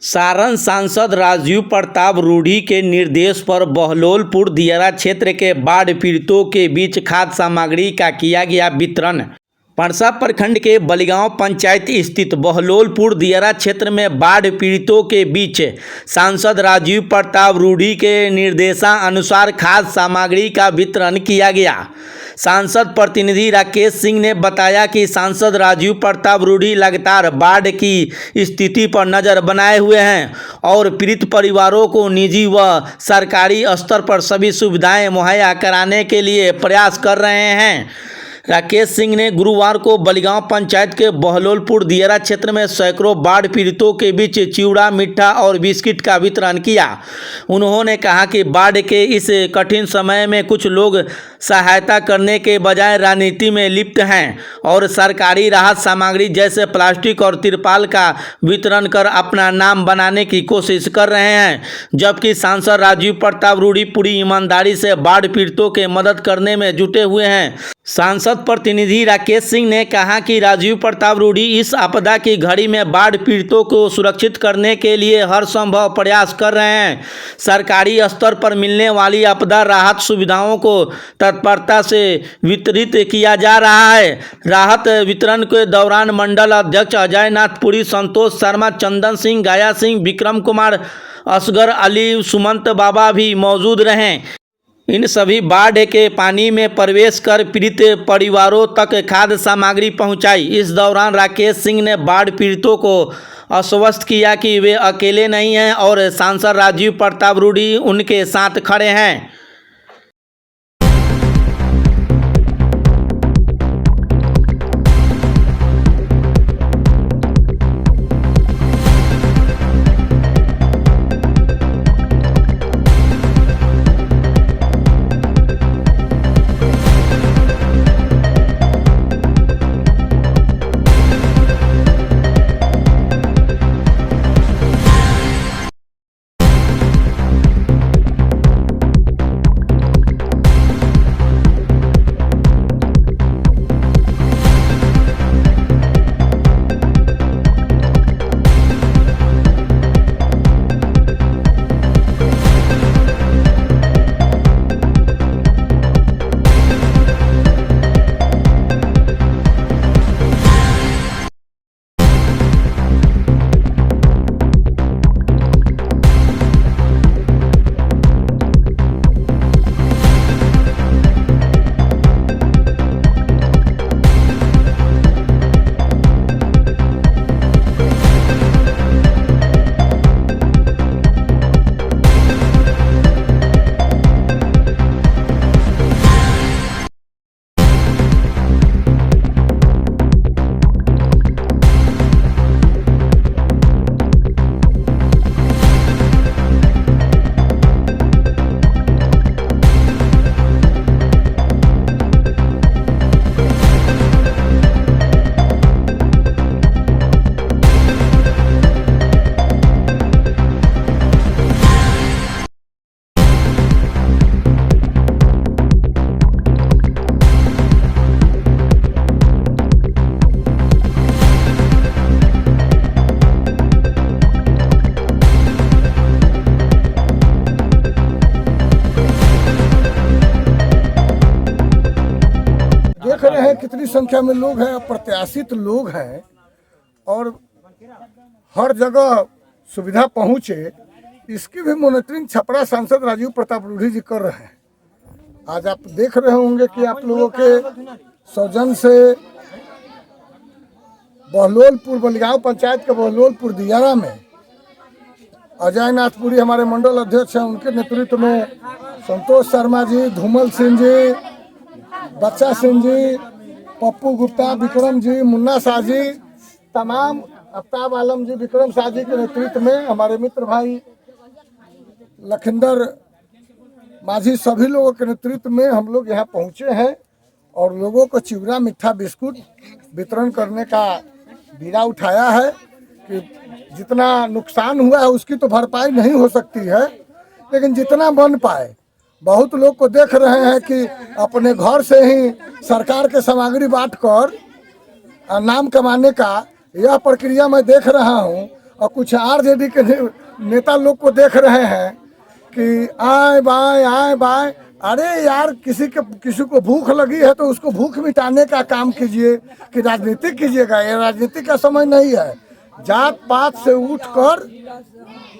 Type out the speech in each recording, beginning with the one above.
सारण सांसद राजीव प्रताप रूढ़ी के निर्देश पर बहलोलपुर दियारा क्षेत्र के बाढ़ पीड़ितों के बीच खाद्य सामग्री का किया गया वितरण। परसा प्रखंड के बलिगांव पंचायत स्थित बहलोलपुर दियारा क्षेत्र में बाढ़ पीड़ितों के बीच सांसद राजीव प्रताप रूढ़ी के निर्देशानुसार खाद्य सामग्री का वितरण किया गया। सांसद प्रतिनिधि राकेश सिंह ने बताया कि सांसद राजीव प्रताप रूढ़ी लगातार बाढ़ की स्थिति पर नज़र बनाए हुए हैं और पीड़ित परिवारों को निजी व सरकारी स्तर पर सभी सुविधाएं मुहैया कराने के लिए प्रयास कर रहे हैं। राकेश सिंह ने गुरुवार को बलिगांव पंचायत के बहलोलपुर दियारा क्षेत्र में सैकड़ों बाढ़ पीड़ितों के बीच चिवड़ा, मिठा और बिस्किट का वितरण किया। उन्होंने कहा कि बाढ़ के इस कठिन समय में कुछ लोग सहायता करने के बजाय राजनीति में लिप्त हैं और सरकारी राहत सामग्री जैसे प्लास्टिक और तिरपाल का वितरण कर अपना नाम बनाने की कोशिश कर रहे हैं, जबकि सांसद राजीव प्रताप रूढ़ी पूरी ईमानदारी से बाढ़ पीड़ितों के मदद करने में जुटे हुए हैं। सांसद प्रतिनिधि राकेश सिंह ने कहा कि राजीव प्रताप रूढ़ी इस आपदा की घड़ी में बाढ़ पीड़ितों को सुरक्षित करने के लिए हर संभव प्रयास कर रहे हैं। सरकारी स्तर पर मिलने वाली आपदा राहत सुविधाओं को तत्परता से वितरित किया जा रहा है। राहत वितरण के दौरान मंडल अध्यक्ष अजय नाथ पुरी, संतोष शर्मा, चंदन सिंह, गाया सिंह, विक्रम कुमार, असगर अली, सुमंत बाबा भी मौजूद रहे। इन सभी बाढ़ के पानी में प्रवेश कर पीड़ित परिवारों तक खाद्य सामग्री पहुंचाई। इस दौरान राकेश सिंह ने बाढ़ पीड़ितों को आश्वस्त किया कि वे अकेले नहीं हैं और सांसद राजीव प्रताप रूढ़ी उनके साथ खड़े हैं। देख रहे हैं कितनी संख्या में लोग हैं, प्रत्याशित लोग हैं और हर जगह सुविधा पहुंचे, इसकी भी मॉनिटरिंग छपरा सांसद राजीव प्रताप रूढ़ी जी कर रहे हैं। आज आप देख रहे होंगे कि आप लोगों के सौजन से बहलोलपुर बलिगांव पंचायत के बहलोलपुर दियारा में अजय नाथ पुरी हमारे मंडल अध्यक्ष हैं, उनके नेतृत्व में संतोष शर्मा जी, धूमल सिंह जी, बच्चा सिंह जी, पप्पू गुप्ता, विक्रम जी, मुन्ना शाह जी, तमाम आफ्ताब आलम जी, विक्रम शाह जी के नेतृत्व में हमारे मित्र भाई लखिंदर माझी, सभी लोगों के नेतृत्व में हम लोग यहाँ पहुँचे हैं और लोगों को चिवड़ा, मिठा, बिस्कुट वितरण करने का बीड़ा उठाया है कि जितना नुकसान हुआ है उसकी तो भरपाई नहीं हो सकती है, लेकिन जितना बन पाए। बहुत लोग को देख रहे हैं कि अपने घर से ही सरकार के सामग्री बांटकर नाम कमाने का यह प्रक्रिया मैं देख रहा हूं और कुछ आरजेडी के नेता लोग को देख रहे हैं कि आए बाएं। अरे यार, किसी को भूख लगी है तो उसको भूख मिटाने का काम कीजिए कि राजनीति कीजिएगा। ये राजनीति का समय नहीं है। जात पात से उठकर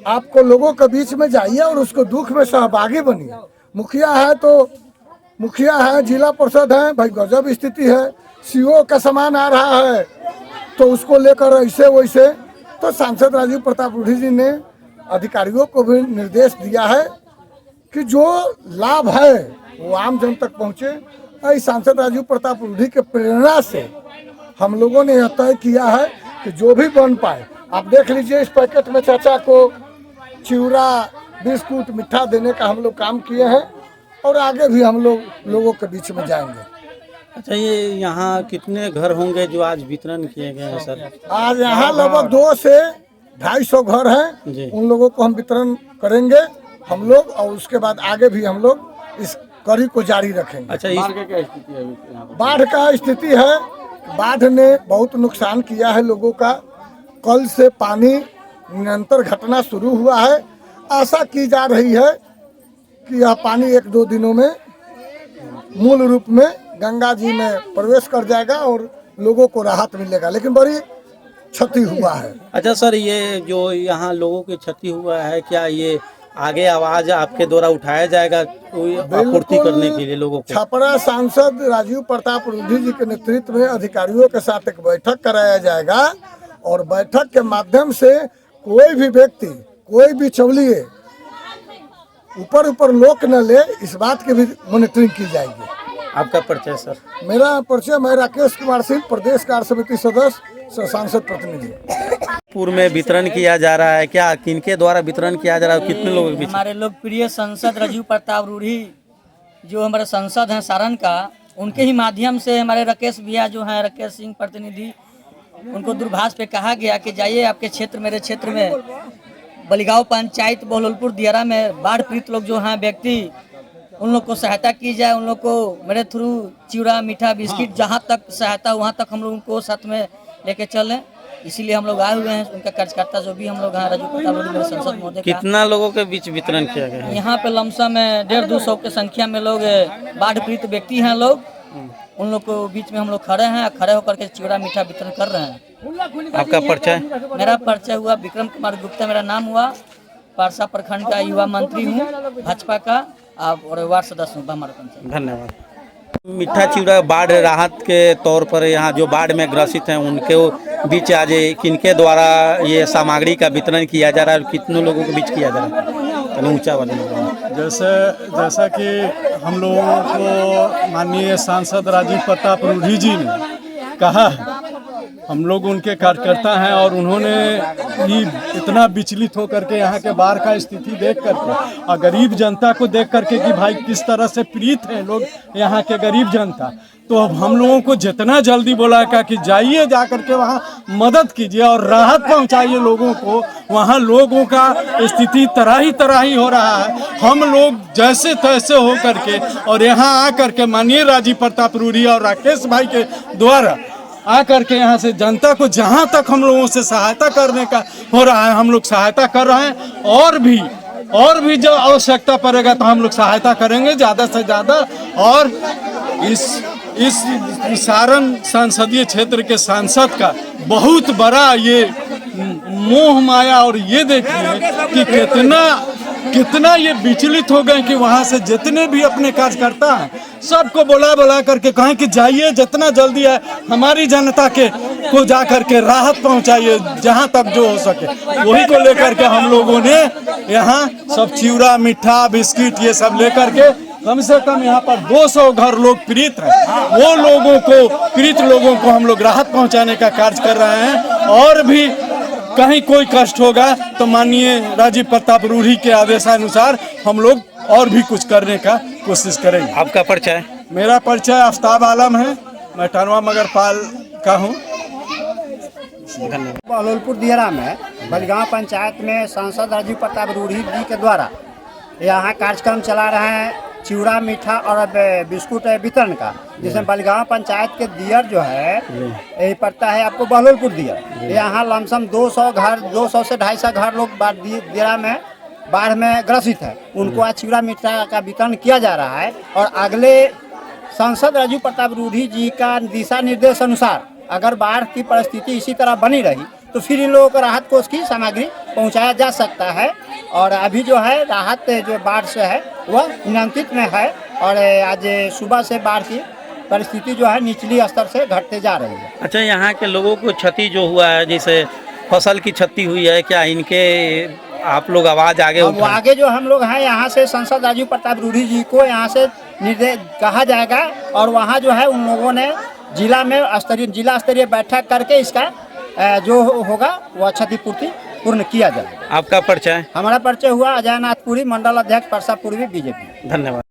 आपको लोगों के बीच में जाइए और उसको दुख में सहभागी बनिए। मुखिया है तो मुखिया है, जिला परिषद है, भाई गजब स्थिति है। सीओ का सामान आ रहा है तो उसको लेकर ऐसे वैसे। तो सांसद राजीव प्रताप रूढ़ी जी ने अधिकारियों को भी निर्देश दिया है कि जो लाभ है वो आम जन तक पहुँचे। इस सांसद राजीव प्रताप रूढ़ी के प्रेरणा से हम लोगों ने यह तय किया है कि जो भी बन पाए, आप देख लीजिए इस पैकेट में चाचा को चिवड़ा, बिस्कुट, मिठा देने का हम लोग काम किए हैं और आगे भी हम लोगों के बीच में जाएंगे। अच्छा, ये यहाँ कितने घर होंगे जो आज वितरण किए गए हैं सर? आज यहाँ लगभग 200 से 250 घर हैं। उन लोगों को हम वितरण करेंगे हम लोग, और उसके बाद आगे भी हम लोग इस कड़ी को जारी रखेंगे। अच्छा, बाढ़ का स्थिति है, बाढ़ ने बहुत नुकसान किया है लोगों का। कल से पानी निरंतर घटना शुरू हुआ है। आशा की जा रही है कि यह पानी 1-2 दिनों में मूल रूप में गंगा जी में प्रवेश कर जाएगा और लोगों को राहत मिलेगा, लेकिन बड़ी क्षति हुआ है। अच्छा सर, ये जो यहाँ लोगों की क्षति हुआ है, क्या ये आगे आवाज आपके द्वारा उठाया जाएगा कोई आपूर्ति करने के लिए लोगों को? छपरा सांसद राजीव प्रताप रूढ़ी जी के नेतृत्व में अधिकारियों के साथ एक बैठक कराया जाएगा और बैठक के माध्यम से कोई भी व्यक्ति, कोई भी चौलिए ऊपर लोक न ले, इस बात की भी मॉनिटरिंग की जाएगी। आपका परिचय सर? मेरा परिचय, मैं राकेश कुमार सिंह, प्रदेश कार्य समिति सदस्य, सांसद प्रतिनिधि। पूर्व में वितरण किया जा रहा है, क्या किनके द्वारा वितरण किया जा रहा है, कितने लोगों के बीच? हमारे लोकप्रिय सांसद राजीव प्रताप रूढ़ी जो हमारे सांसद हैं सारण का, उनके ही माध्यम से हमारे राकेश भैया जो हैं, राकेश सिंह प्रतिनिधि, उनको दूरभाष पे कहा गया कि जाइए आपके क्षेत्र, मेरे क्षेत्र में बलिगांव पंचायत बहलोलपुर दियारा में बाढ़ पीड़ित लोग जो हैं व्यक्ति, उन लोग को सहायता की जाए। उन लोग को मेरे थ्रू चिवड़ा, मीठा, बिस्किट, जहाँ तक सहायता वहाँ तक हम लोग उनको साथ में लेके चलें। इसीलिए हम लोग आए हुए हैं। उनका कार्यकर्ता जो भी हम लोग हैं, राजीव प्रताप रूढ़ी मेरे सांसद महोदय, कितना लोगों के बीच वितरण किया गया है? यहाँ पे लमसम में 150-200 के संख्या में लोग बाढ़ पीड़ित व्यक्ति हैं लोग। उन लोग को बीच में हम लोग खड़े हैं, खड़े होकर के चिवड़ा मीठा वितरण कर रहे हैं। आपका परिचय? मेरा परिचय हुआ विक्रम कुमार गुप्ता, मेरा नाम हुआ, पारसा प्रखंड का युवा मंत्री हूँ भाजपा का, और वार्ड सदस्य हूँ हमारे पंचायत। धन्यवाद। मीठा चिवड़ा बाढ़ राहत के तौर पर यहाँ जो बाढ़ में ग्रसित हैं उनके बीच आज किनके द्वारा ये सामग्री का वितरण किया जा रहा है और कितने लोगों के बीच किया जा रहा है? ऊंचा वाले जैसा कि हम लोगों को माननीय सांसद राजीव प्रताप रूढ़ी जी ने कहा है, हम लोग उनके कार्यकर्ता हैं और उन्होंने ही इतना विचलित होकर के यहाँ के बाढ़ का स्थिति देख करके और गरीब जनता को देख करके कि भाई किस तरह से पीड़ित हैं लोग यहाँ के गरीब जनता, तो अब हम लोगों को जितना जल्दी बोला का कि जाइए, जा करके वहाँ मदद कीजिए और राहत पहुँचाइए लोगों को। वहाँ लोगों का स्थिति तराही हो रहा है। हम लोग जैसे तैसे हो करके और यहाँ आ करके माननीय राजीव प्रताप रूढ़ी और राकेश भाई के द्वारा आकर के यहाँ से जनता को जहाँ तक हम लोगों से सहायता करने का हो रहा है, हम लोग सहायता कर रहे हैं। और भी जो आवश्यकता पड़ेगा तो हम लोग सहायता करेंगे ज़्यादा से ज़्यादा। और इस सारण संसदीय क्षेत्र के सांसद का बहुत बड़ा ये मोह माया, और ये देखिए कि कितना ये विचलित हो गए कि वहाँ से जितने भी अपने कार्यकर्ता हैं सबको बुला करके कहें कि जाइए, जितना जल्दी है हमारी जनता के को जा करके राहत पहुंचाइए जहां तक जो हो सके। वही को लेकर के हम लोगों ने यहाँ सब चिवड़ा, मीठा, बिस्किट ये सब लेकर के कम से कम यहाँ पर 200 घर लोग पीड़ित हैं, वो पीड़ित लोगों को हम लोग राहत पहुँचाने का कार्य कर रहे हैं। और भी कहीं कोई कष्ट होगा तो माननीय राजीव प्रताप रूढ़ी के आदेशानुसार हम लोग और भी कुछ करने का कोशिश करेंगे। आपका परिचय? मेरा परिचय आफ्ताब आलम है, मैं टनवा मगरपाल का हूँ। बहलोलपुर दियारा में बलिगांव पंचायत में सांसद राजीव प्रताप रूढ़ी जी के द्वारा यहाँ कार्यक्रम चला रहे हैं चिवड़ा मीठा और बिस्कुट वितरण का, जिसमें बलगांव पंचायत के दियर जो है यही पड़ता है आपको बहलोलपुर दियर। यहाँ लमसम 200 घर, 200 से 250 घर लोग दियरा में बाढ़ में ग्रसित है। उनको आज चिवड़ा मीठा का वितरण किया जा रहा है। और अगले सांसद राजीव प्रताप रूढ़ी जी का दिशा निर्देश अनुसार अगर बाढ़ की परिस्थिति इसी तरह बनी रही तो फिर इन लोगों को राहत कोष की सामग्री पहुंचाया जा सकता है। और अभी जो है राहत जो बाढ़ से है वह नियंत्रित में है। और आज सुबह से बाढ़ की परिस्थिति जो है निचली स्तर से घटते जा रही है। अच्छा, यहाँ के लोगों को क्षति जो हुआ है, जैसे फसल की क्षति हुई है, क्या इनके आप लोग आवाज़ आगे अब आगे जो हम लोग हैं यहाँ से सांसद राजीव प्रताप रूढ़ी जी को यहाँ से निर्देश कहा जाएगा और वहाँ जो है उन लोगों ने जिला स्तरीय बैठक करके इसका जो होगा वह क्षतिपूर्ति पूर्ण किया जाएगा। आपका परिचय? हमारा परिचय हुआ अजय नाथ पुरी, मंडल अध्यक्ष परसा पूर्वी बीजेपी। धन्यवाद।